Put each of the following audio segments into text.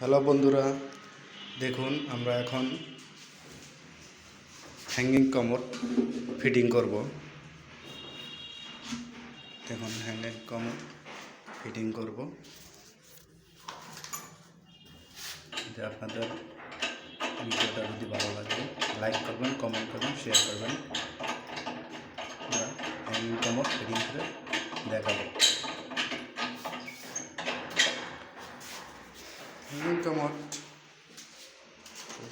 Hello বন্ধুরা, দেখুন আমরা এখন হ্যাঙ্গিং কমোড ফিটিং করব। দেখুন হ্যাঙ্গিং কমোড ফিটিং করব। যদি আপনাদের ভিডিওটা যদি ভালো লাগে লাইক করবেন, কমেন্ট করবেন, শেয়ার করবেন। আমরা হ্যাঙ্গিং কমোড ফিটিং করে দেখাবো। হ্যাঙ্গিং কমোড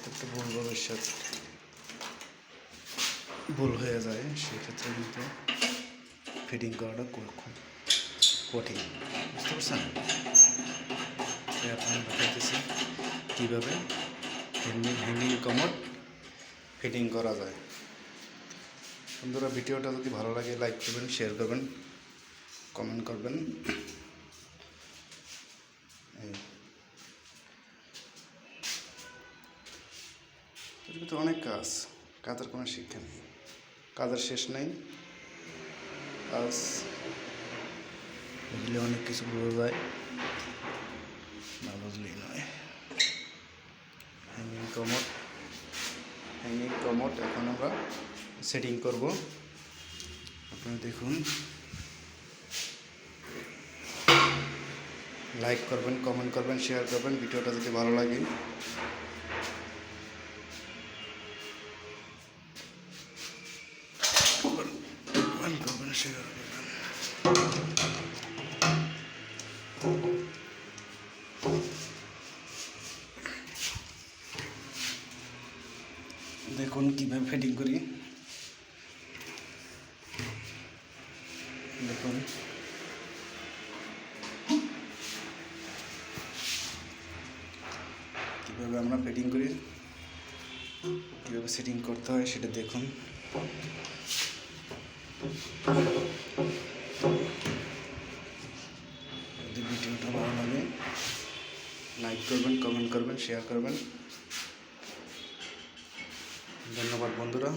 একটু ভুল ভবিষ্যৎ ভুল হয়ে যায়, সেক্ষেত্রে কিন্তু ফিটিং করাটা খুব কঠিন, বুঝতে পারছেন? তাই আপনারা দেখাইতেছি কীভাবে হ্যাঙ্গিং কমোড ফিটিং করা যায়। বন্ধুরা, ভিডিওটা যদি ভালো লাগে লাইক করবেন, শেয়ার করবেন, কমেন্ট করবেন। তো অনেক কাজের কোনো শিক্ষা নেই, কাজের শেষ নেই। কাজ বুঝলে অনেক কিছু বোঝা যায়, না বুঝলেই নয়। হ্যাঙ্গিং কমোড এখন আমরা সেটিং করব। আপনারা দেখুন, লাইক করবেন, কমেন্ট করবেন, শেয়ার করবেন। ভিডিওটা যদি ভালো লাগে করবেন, শেয়ার করবেন। দেখুন কীভাবে ফিটিং করি। দেখুন কীভাবে আমরা ফিটিং করি, কীভাবে সেটিং করতে হয় সেটা দেখুন। যদি ভিডিওটা ভালো লাগে লাইক করবেন, কমেন্ট করবেন, শেয়ার করবেন। ধন্যবাদ বন্ধুরা।